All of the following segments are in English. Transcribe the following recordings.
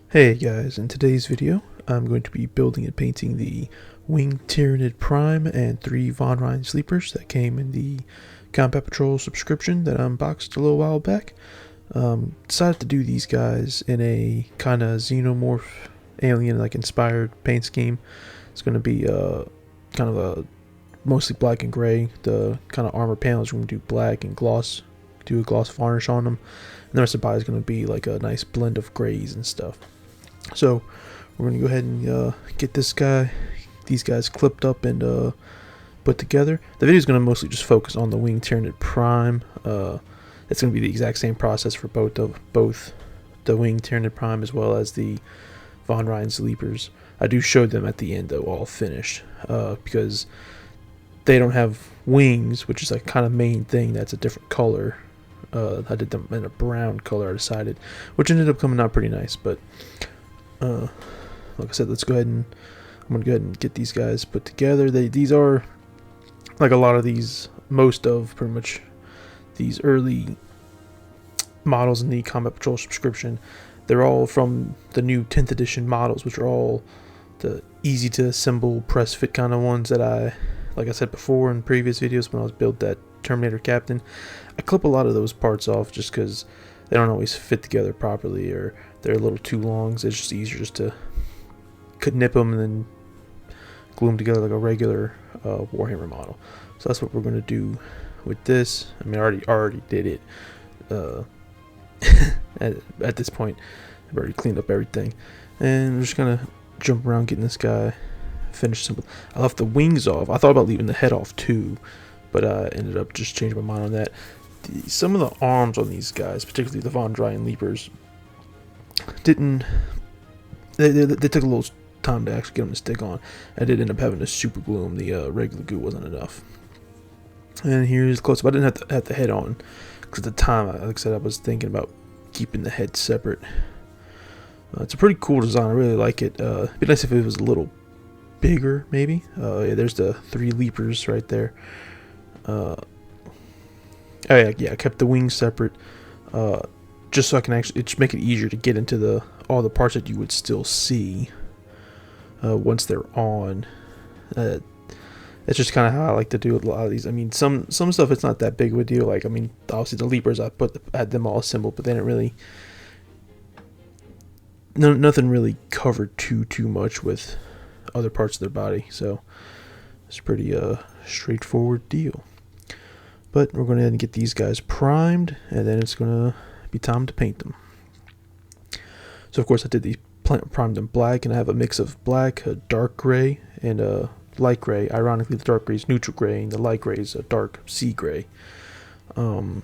Hey guys, in today's video, I'm going to be building and painting the winged Tyranid Prime and 3 Von Ryan Sleepers that came in the Combat Patrol subscription that I unboxed a little while back. Decided to do these guys in a kind of Xenomorph alien-like inspired paint scheme. It's going to be kind of a mostly black and gray. The kind of armor panels we're going to do black and gloss, do a gloss varnish on them. And the rest of the body is going to be like a nice blend of grays and stuff. So we're going to go ahead and get these guys clipped up and put together. The video is going to mostly just focus on the winged Tyranid Prime. It's going to be the exact same process for both the winged Tyranid Prime as well as the Von Ryan Sleepers. I do show them at the end though, all finished, because they don't have wings, which is like kind of main thing. That's a different color. I did them in a brown color, I decided, which ended up coming out pretty nice. But like I said, I'm gonna go ahead and get these guys put together. These are like a lot of these, most of pretty much these early models in the Combat Patrol subscription. They're all from the new 10th edition models, which are all the easy to assemble press fit kind of ones that like I said before in previous videos when I was built that Terminator Captain. I clip a lot of those parts off just because they don't always fit together properly, or they're a little too long, so it's just easier just to nip them and then glue them together like a regular Warhammer model. So that's what we're going to do with this. I mean, I already did it. At this point, I've already cleaned up everything, and we're just gonna jump around getting this guy finished. Simple. I left the wings off. I thought about leaving the head off too, but I ended up just changing my mind on that. Some of the arms on these guys, particularly the Von Ryan Leapers, didn't. They took a little time to actually get them to stick on. I did end up having to super glue them. The regular glue wasn't enough. And here's close up. I didn't have the head on because at the time, like I said, I was thinking about keeping the head separate. It's a pretty cool design. I really like it. It'd be nice if it was a little bigger, maybe. Yeah, there's the 3 leapers right there. Oh yeah, I kept the wings separate, just so I can actually just make it easier to get into all the parts that you would still see once they're on. It's just kind of how I like to do a lot of these. I mean, some stuff it's not that big of a deal. Like, I mean, obviously the leapers I had them all assembled, but they didn't really, nothing really covered too much with other parts of their body. So it's a pretty straightforward deal. But we're going to get these guys primed, and then it's going to be time to paint them. So of course I did these primed in black, and I have a mix of black, a dark gray, and a light gray. Ironically, the dark gray is neutral gray, and the light gray is a dark sea gray. So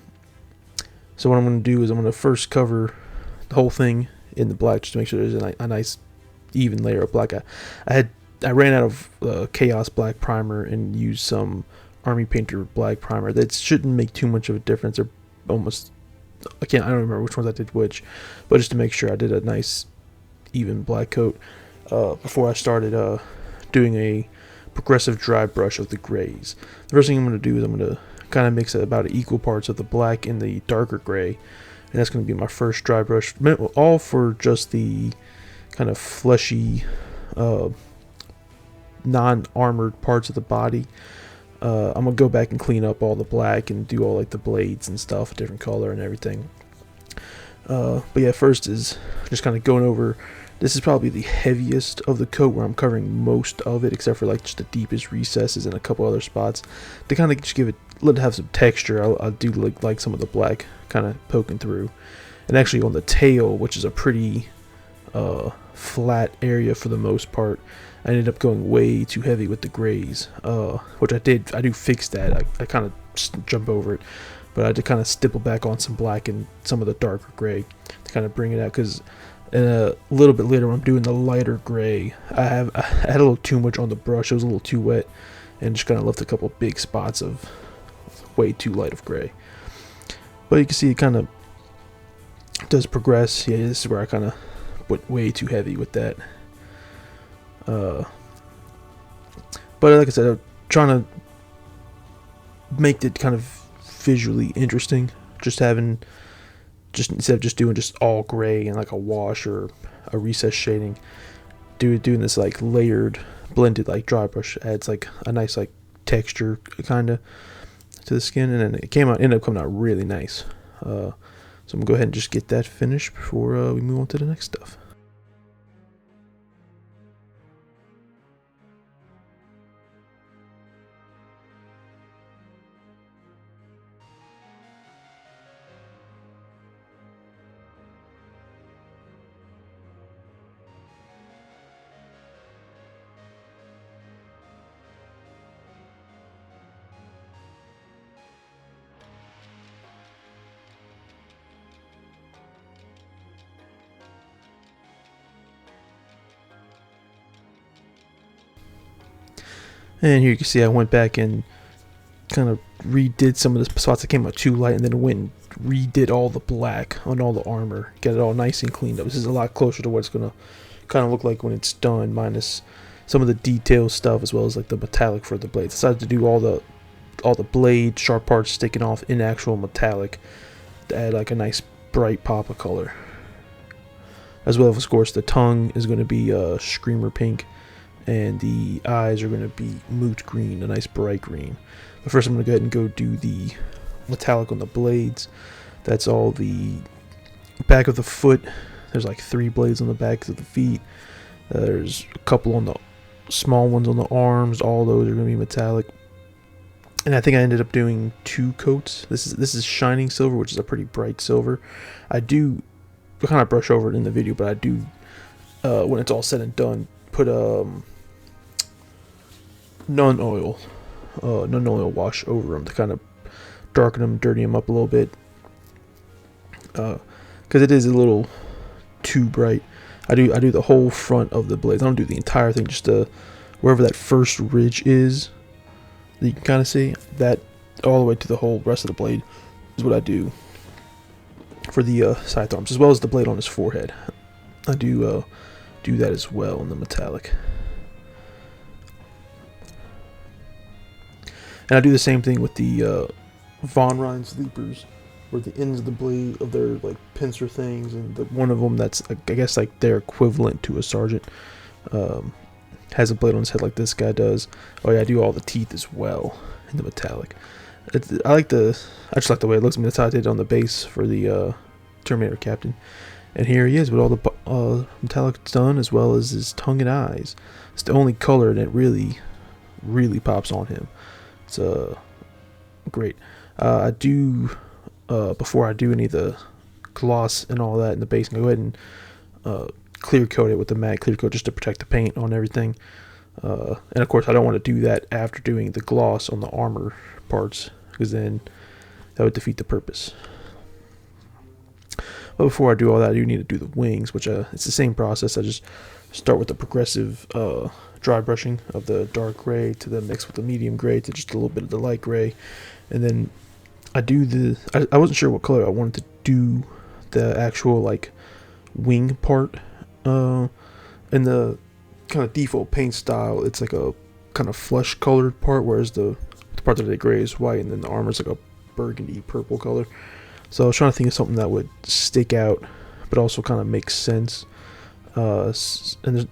what I'm going to do is I'm going to first cover the whole thing in the black, just to make sure there's a nice even layer of black. I ran out of Chaos black primer and used some Army Painter black primer. That shouldn't make too much of a difference. They're almost, I don't remember which ones I did which, but just to make sure I did a nice even black coat before I started doing a progressive dry brush of the grays. The first thing I'm going to do is I'm going to kind of mix about equal parts of the black and the darker gray, and that's going to be my first dry brush, all for just the kind of fleshy non-armored parts of the body. I'm gonna go back and clean up all the black and do all like the blades and stuff, a different color and everything. But yeah, first is just kind of going over. This is probably the heaviest of the coat, where I'm covering most of it, except for like just the deepest recesses and a couple other spots to kind of just let it have some texture. I'll do like some of the black kind of poking through, and actually on the tail, which is a pretty flat area for the most part, I ended up going way too heavy with the grays, which I do fix that. I kind of jump over it, but I did kind of stipple back on some black and some of the darker gray to kind of bring it out, because a little bit later when I'm doing the lighter gray, I had a little too much on the brush. It was a little too wet, and just kind of left a couple big spots of way too light of gray. But you can see it kind of does progress. Yeah, this is where I kind of went way too heavy with that. But like I said, I'm trying to make it kind of visually interesting, just just instead of just doing just all gray and like a wash or a recess shading, doing this like layered blended like dry brush adds like a nice like texture kind of to the skin, and then it ended up coming out really nice. So I'm gonna go ahead and just get that finished before we move on to the next stuff. And here you can see I went back and kind of redid some of the spots that came out too light, and then went and redid all the black on all the armor, get it all nice and cleaned up. This is a lot closer to what it's gonna kind of look like when it's done, minus some of the detail stuff as well as like the metallic for the blades. Decided to do all the blade sharp parts sticking off in actual metallic to add like a nice bright pop of color. As well as, of course, the tongue is going to be screamer pink, and the eyes are going to be moot green, a nice bright green. But first I'm going to go ahead and go do the metallic on the blades. That's all the back of the foot. There's like 3 blades on the backs of the feet. There's a couple on the small ones on the arms. All those are going to be metallic. And I think I ended up doing 2 coats. This is shining silver, which is a pretty bright silver. I do kind of brush over it in the video, but I do, when it's all said and done, put non-oil wash over them to kind of darken them, dirty them up a little bit, because it is a little too bright. I do the whole front of the blades. I don't do the entire thing, just wherever that first ridge is that you can kind of see, that all the way to the whole rest of the blade is what I do for the scythe arms, as well as the blade on his forehead. I do that as well in the metallic. And I do the same thing with the Von Rhin's Leapers, where the ends of the blade of their like pincer things, and one of them that's I guess like their equivalent to a sergeant has a blade on his head like this guy does. Oh yeah, I do all the teeth as well in the metallic. I just like the way it looks. I mean, that's how I did it on the base for the Terminator Captain. And here he is with all the metallic done, as well as his tongue and eyes. It's the only color that really pops on him. It's great. I do before I do any of the gloss and all that in the base, I go ahead and clear coat it with the matte clear coat just to protect the paint on everything. And of course, I don't want to do that after doing the gloss on the armor parts, because then that would defeat the purpose. But before I do all that, I do need to do the wings, which it's the same process. I just start with the progressive dry brushing of the dark gray to the mix with the medium gray to just a little bit of the light gray, and then I do I wasn't sure what color I wanted to do the actual like wing part. In the kind of default paint style, it's like a kind of flesh colored part, whereas the part that they gray is white, and then the armor is like a burgundy purple color. So I was trying to think of something that would stick out but also kind of make sense. And there's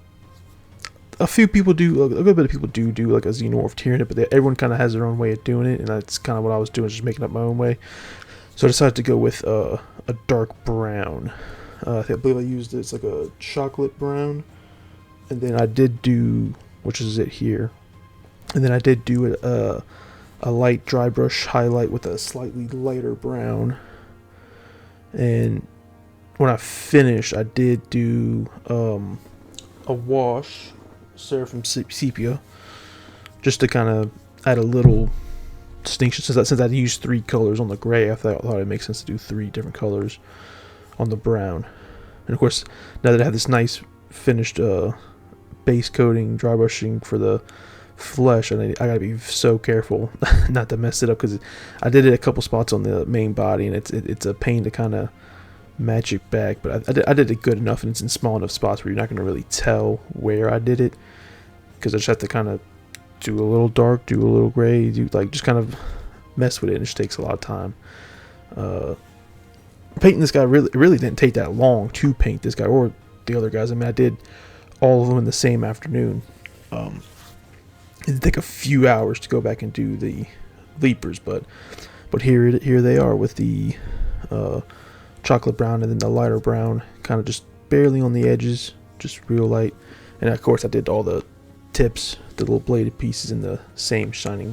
a few people do, a good bit of people do like a Xenomorph Tyranid, but everyone kind of has their own way of doing it, and that's kind of what I was doing, just making up my own way. So I decided to go with a dark brown. I believe I used it's like a chocolate brown, and then I did do, which is it here, and then I did do a light dry brush highlight with a slightly lighter brown. And when I finished, I did do a wash Seraphim Sepia, just to kind of add a little distinction. Since I used 3 colors on the gray, I thought it makes sense to do 3 different colors on the brown. And of course, now that I have this nice finished base coating, dry brushing for the flesh, and I gotta be so careful not to mess it up, because I did it a couple spots on the main body, and it's a pain to kind of match it back. But I did it good enough, and it's in small enough spots where you're not gonna really tell where I did it, because I just have to kind of do a little dark, do a little gray, do like just kind of mess with it, and it just takes a lot of time. painting this guy really didn't take that long to paint this guy or the other guys. I mean, I did all of them in the same afternoon. It'd take a few hours to go back and do the leapers, but here they are with the chocolate brown and then the lighter brown, kind of just barely on the edges, just real light. And of course I did all the tips, the little bladed pieces in the same shining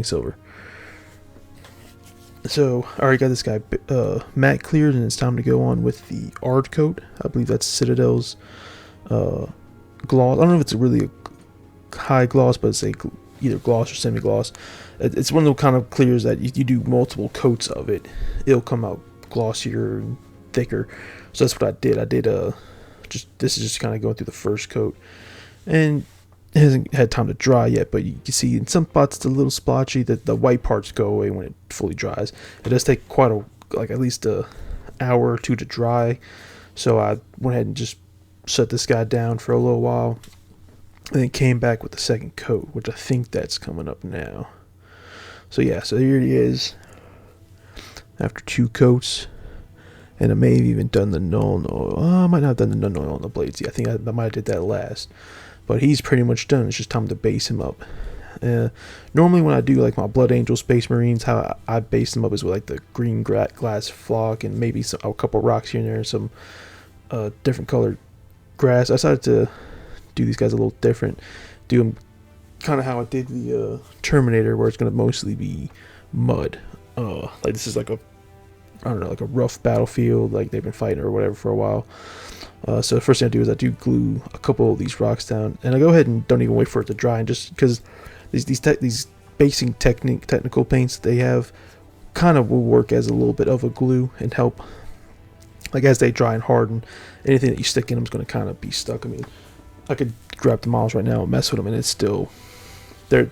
silver. So I already got this guy matte cleared, and it's time to go on with the Ard coat. I believe that's Citadel's gloss. I don't know if it's really a high gloss, but it's either gloss or semi-gloss. It's one of those kind of clears that you do multiple coats of it, it'll come out glossier and thicker. So that's what I did. This is just kind of going through the first coat, and it hasn't had time to dry yet, but you can see in some spots it's a little splotchy. That the white parts go away when it fully dries. It does take at least an hour or two to dry, so I went ahead and just set this guy down for a little while, and then came back with the second coat, which I think that's coming up now. So yeah, so here he is after 2 coats. And I may have even done the Nuln Oil. I might not have done the Nuln Oil on the blades yet. I think I might have did that last. But he's pretty much done. It's just time to base him up. Normally when I do like my Blood Angel Space Marines, how I base them up is with like the green glass flock and maybe a couple rocks here and there, and some different colored grass. I decided to do these guys a little different. Do them kind of how I did the Terminator, where it's going to mostly be mud. Like this is like like a rough battlefield, like they've been fighting or whatever for a while. So the first thing I do is I do glue a couple of these rocks down, and I go ahead and don't even wait for it to dry. And just because these basing technical paints they have kind of will work as a little bit of a glue and help, like as they dry and harden, anything that you stick in them is going to kind of be stuck. I mean, I could grab the models right now and mess with them, and it's still the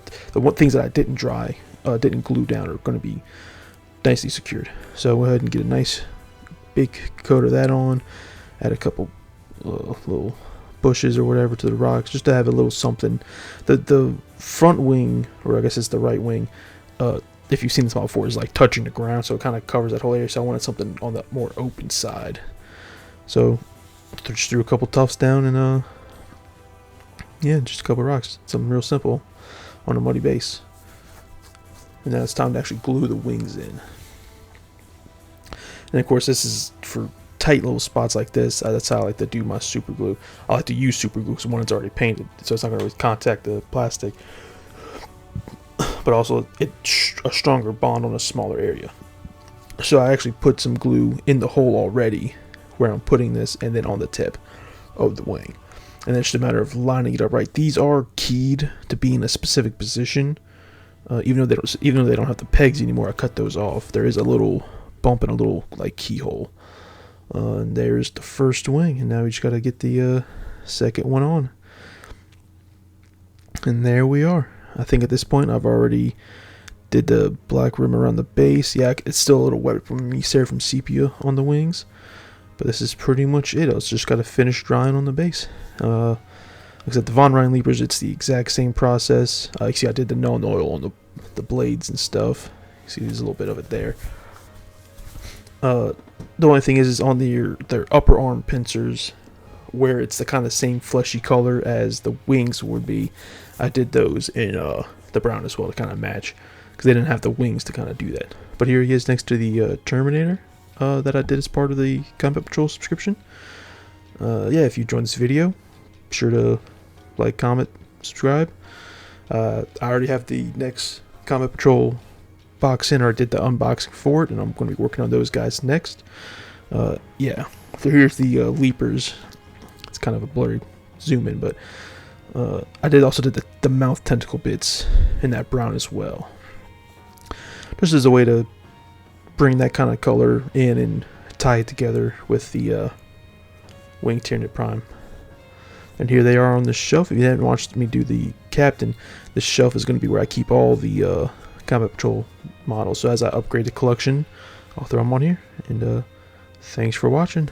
things that I didn't glue down are going to be nicely secured. So go ahead and get a nice big coat of that on. Add a couple little bushes or whatever to the rocks, just to have a little something. The front wing, or I guess it's the right wing, if you've seen this model before, is like touching the ground, so it kind of covers that whole area. So I wanted something on the more open side. So just threw a couple tufts down, and yeah, just a couple rocks. Something real simple on a muddy base. And now it's time to actually glue the wings in. And of course, this is for tight little spots like this. That's how I like to do my super glue. I like to use super glue because one, it's already painted, so it's not going to really contact the plastic. But also, it's a stronger bond on a smaller area. So I actually put some glue in the hole already, where I'm putting this, and then on the tip of the wing. And then it's just a matter of lining it up right. These are keyed to be in a specific position. Even though they don't have the pegs anymore, I cut those off. There is a little bump and a little like keyhole. And there's the first wing, and now we just got to get the second one on. And there we are. I think at this point I've already did the black rim around the base. Yeah, it's still a little wet from me from sepia on the wings, but this is pretty much it. It's just got to finish drying on the base. Like I said, the Von Ryan Leapers, it's the exact same process. You see, I did the Nuln Oil on the blades and stuff. You see, there's a little bit of it there. The only thing is on their upper arm pincers, where it's the kind of same fleshy color as the wings would be. I did those in the brown as well to kind of match, because they didn't have the wings to kind of do that. But here he is next to the Terminator that I did as part of the Combat Patrol subscription. Yeah, if you enjoyed this video, be sure to like, comment, subscribe. I already have the next Combat Patrol box in, or I did the unboxing for it, and I'm going to be working on those guys next. Yeah, so here's the Leapers. It's kind of a blurry zoom in, but I also did the mouth tentacle bits in that brown as well, just as a way to bring that kind of color in and tie it together with the Wing Tyranid Prime. And here they are on the shelf. If you haven't watched me do the Captain, this shelf is going to be where I keep all the Combat Patrol models. So as I upgrade the collection, I'll throw them on here. And thanks for watching.